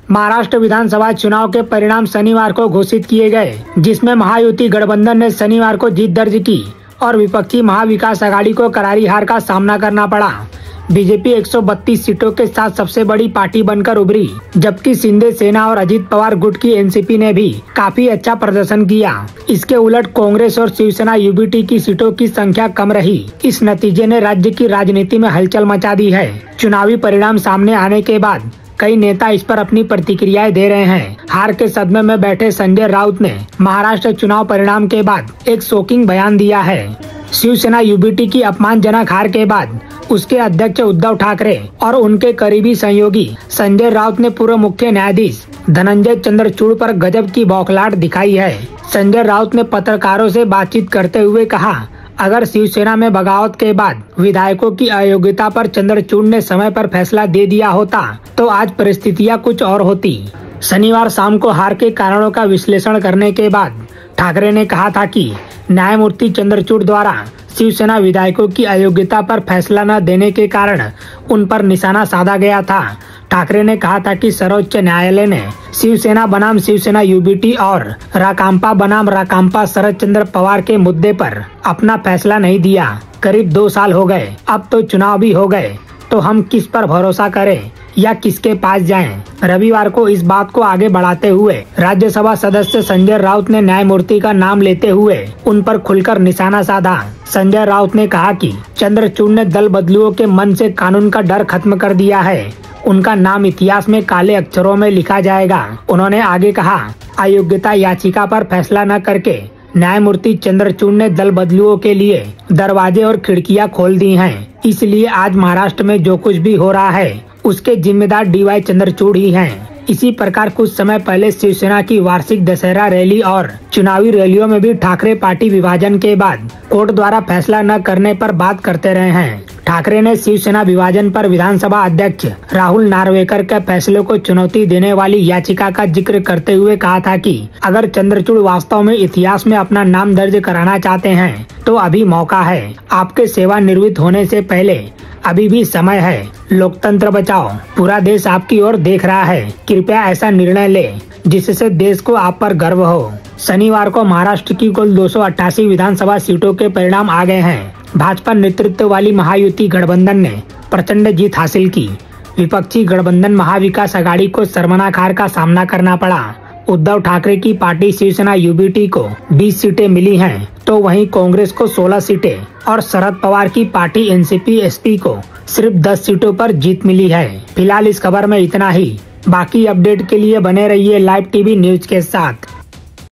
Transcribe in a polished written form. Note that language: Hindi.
महाराष्ट्र विधानसभा चुनाव के परिणाम शनिवार को घोषित किए गए, जिसमें महायुति गठबंधन ने शनिवार को जीत दर्ज की और विपक्षी महाविकास आघाड़ी को करारी हार का सामना करना पड़ा। बीजेपी 132 सीटों के साथ सबसे बड़ी पार्टी बनकर उभरी, जबकि शिंदे सेना और अजित पवार गुट की एनसीपी ने भी काफी अच्छा प्रदर्शन किया। इसके उलट कांग्रेस और शिवसेना यूबीटी की सीटों की संख्या कम रही। इस नतीजे ने राज्य की राजनीति में हलचल मचा दी है। चुनावी परिणाम सामने आने के बाद कई नेता इस पर अपनी प्रतिक्रियाएं दे रहे हैं। हार के सदमे में बैठे संजय राउत ने महाराष्ट्र चुनाव परिणाम के बाद एक शॉकिंग बयान दिया है। शिवसेना यूबीटी की अपमानजनक हार के बाद उसके अध्यक्ष उद्धव ठाकरे और उनके करीबी सहयोगी संजय राउत ने पूर्व मुख्य न्यायाधीश धनंजय चंद्रचूड़ पर गजब की बौखलाहट दिखाई है। संजय राउत ने पत्रकारों से बातचीत करते हुए कहा, अगर शिवसेना में बगावत के बाद विधायकों की अयोग्यता पर चंद्रचूड़ ने समय पर फैसला दे दिया होता तो आज परिस्थितियां कुछ और होती। शनिवार शाम को हार के कारणों का विश्लेषण करने के बाद ठाकरे ने कहा था कि न्यायमूर्ति चंद्रचूड़ द्वारा शिवसेना विधायकों की अयोग्यता पर फैसला न देने के कारण उन पर निशाना साधा गया था। ठाकरे ने कहा था कि सर्वोच्च न्यायालय ने शिवसेना बनाम शिवसेना यूबीटी और राकांपा बनाम राकांपा शरद चंद्र पवार के मुद्दे पर अपना फैसला नहीं दिया। करीब 2 साल हो गए, अब तो चुनाव भी हो गए, तो हम किस पर भरोसा करें या किसके पास जाएं? रविवार को इस बात को आगे बढ़ाते हुए राज्यसभा सदस्य संजय राउत ने न्यायमूर्ति का नाम लेते हुए उन पर खुलकर निशाना साधा। संजय राउत ने कहा कि चंद्रचूड़ ने दल बदलुओं के मन से कानून का डर खत्म कर दिया है। उनका नाम इतिहास में काले अक्षरों में लिखा जाएगा। उन्होंने आगे कहा, अयोग्यता याचिका पर फैसला न करके न्यायमूर्ति चंद्रचूड़ ने दल बदलुओं के लिए दरवाजे और खिड़कियां खोल दी हैं। इसलिए आज महाराष्ट्र में जो कुछ भी हो रहा है उसके जिम्मेदार डीवाई चंद्रचूड़ ही हैं। इसी प्रकार कुछ समय पहले शिवसेना की वार्षिक दशहरा रैली और चुनावी रैलियों में भी ठाकरे पार्टी विभाजन के बाद कोर्ट द्वारा फैसला न करने पर बात करते रहे हैं। ठाकरे ने शिवसेना विभाजन पर विधानसभा अध्यक्ष राहुल नार्वेकर के फैसले को चुनौती देने वाली याचिका का जिक्र करते हुए कहा था कि अगर चंद्रचूड़ वास्तव में इतिहास में अपना नाम दर्ज कराना चाहते हैं तो अभी मौका है। आपके सेवानिवृत्त होने से पहले अभी भी समय है। लोकतंत्र बचाओ, पूरा देश आपकी ओर देख रहा है। कृपया ऐसा निर्णय ले जिससे देश को आप पर गर्व हो। शनिवार को महाराष्ट्र की कुल 288 विधानसभा सीटों के परिणाम आ गए हैं। भाजपा नेतृत्व वाली महायुति गठबंधन ने प्रचंड जीत हासिल की। विपक्षी गठबंधन महाविकास आघाड़ी को शर्मनाक हार का सामना करना पड़ा। उद्धव ठाकरे की पार्टी शिवसेना यूबीटी को 20 सीटें मिली हैं, तो वहीं कांग्रेस को 16 सीटें और शरद पवार की पार्टी एनसीपी एसपी को सिर्फ 10 सीटों पर जीत मिली है। फिलहाल इस खबर में इतना ही। बाकी अपडेट के लिए बने रहिए लाइव टीवी न्यूज के साथ।